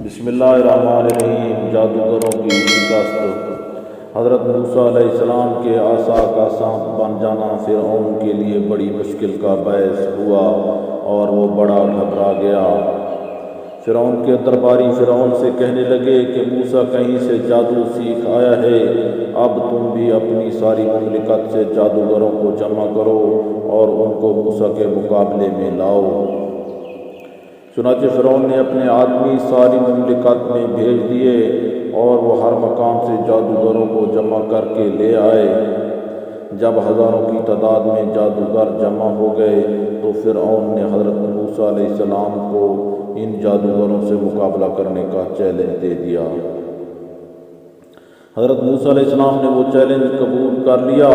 بسم اللہ الرحمن الرحیم۔ جادوگروں کی شکست۔ حضرت موسیٰ علیہ السلام کے عصا کا سانپ بن جانا فرعون کے لیے بڑی مشکل کا باعث ہوا اور وہ بڑا گھبرا گیا۔ فرعون کے درباری فرعون سے کہنے لگے کہ موسیٰ کہیں سے جادو سیکھ آیا ہے، اب تم بھی اپنی ساری مملکت سے جادوگروں کو جمع کرو اور ان کو موسیٰ کے مقابلے میں لاؤ۔ چنانچہ فرعون نے اپنے آدمی ساری مملکت میں بھیج دیے اور وہ ہر مقام سے جادوگروں کو جمع کر کے لے آئے۔ جب ہزاروں کی تعداد میں جادوگر جمع ہو گئے تو فرعون نے حضرت موسیٰ علیہ السلام کو ان جادوگروں سے مقابلہ کرنے کا چیلنج دے دیا۔ حضرت موسیٰ علیہ السلام نے وہ چیلنج قبول کر لیا۔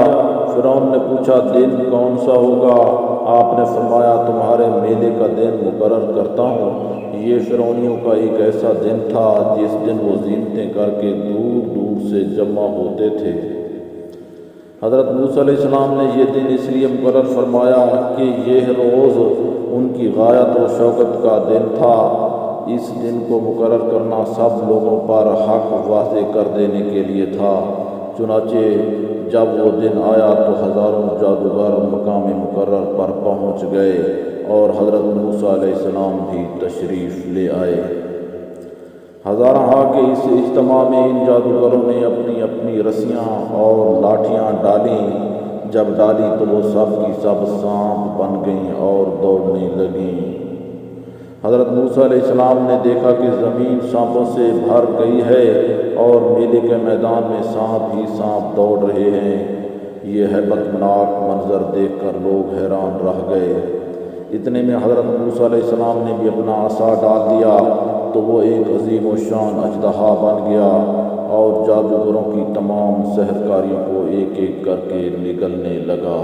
فرعون نے پوچھا دن کون سا ہوگا؟ آپ نے فرمایا تمہارے میلے کا دن مقرر کرتا ہوں۔ یہ فرعونیوں کا ایک ایسا دن تھا جس دن وہ زینتیں کر کے دور دور سے جمع ہوتے تھے۔ حضرت موسیٰ علیہ السلام نے یہ دن اس لیے مقرر فرمایا کہ یہ روز ان کی غایت و شوکت کا دن تھا۔ اس دن کو مقرر کرنا سب لوگوں پر حق واضح کر دینے کے لیے تھا۔ چنانچہ جب وہ دن آیا تو ہزاروں جادوگر مقام مقرر پر پہنچ گئے اور حضرت موسیٰ علیہ السلام بھی تشریف لے آئے۔ ہزارہ کے اس اجتماع میں ان جادوگروں نے اپنی اپنی رسیاں اور لاٹھیاں ڈالیں۔ جب ڈالی تو وہ سب کی سب سانپ بن گئیں اور دوڑنے لگیں۔ حضرت موسیٰ علیہ السلام نے دیکھا کہ زمین سانپوں سے بھر گئی ہے اور میلے کے میدان میں سانپ ہی سانپ دوڑ رہے ہیں۔ یہ ہیبت ناک منظر دیکھ کر لوگ حیران رہ گئے۔ اتنے میں حضرت موسیٰ علیہ السلام نے بھی اپنا عصا ڈال دیا تو وہ ایک عظیم و شان اژدہا بن گیا اور جادوگروں کی تمام سحرکاریوں کو ایک ایک کر کے نگلنے لگا۔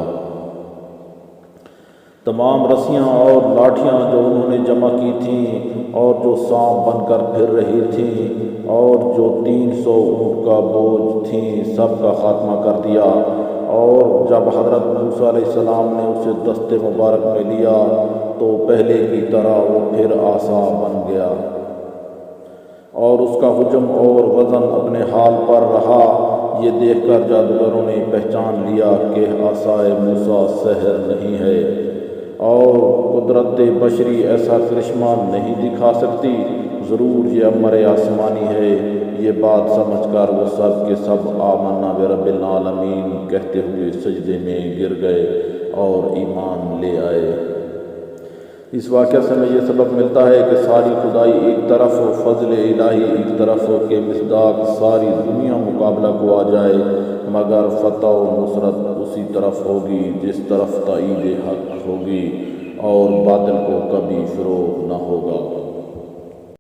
تمام رسیاں اور لاٹھیاں جو انہوں نے جمع کی تھیں اور جو سانپ بن کر پھر رہی تھیں اور جو 300 اونٹ کا بوجھ تھیں سب کا خاتمہ کر دیا۔ اور جب حضرت موسیٰ علیہ السلام نے اسے دست مبارک میں لیا تو پہلے کی طرح وہ پھر عصا بن گیا اور اس کا حجم اور وزن اپنے حال پر رہا۔ یہ دیکھ کر جادوگروں نے پہچان لیا کہ عصائے موسیٰ سحر نہیں ہے اور قدرت بشری ایسا کرشمہ نہیں دکھا سکتی، ضرور یہ امر آسمانی ہے۔ یہ بات سمجھ کر وہ سب کے سب آمنا برب العالمین کہتے ہوئے سجدے میں گر گئے اور ایمان لے آئے۔ اس واقعہ سے ہمیں یہ سبق ملتا ہے کہ ساری خدائی ایک طرف، فضل الہی ایک طرف کے مصداق ساری دنیا مقابلہ کو آ جائے مگر فتح و نصرت اسی طرف ہوگی جس طرف تائید حق ہوگی اور باطل کو کبھی فروغ نہ ہوگا۔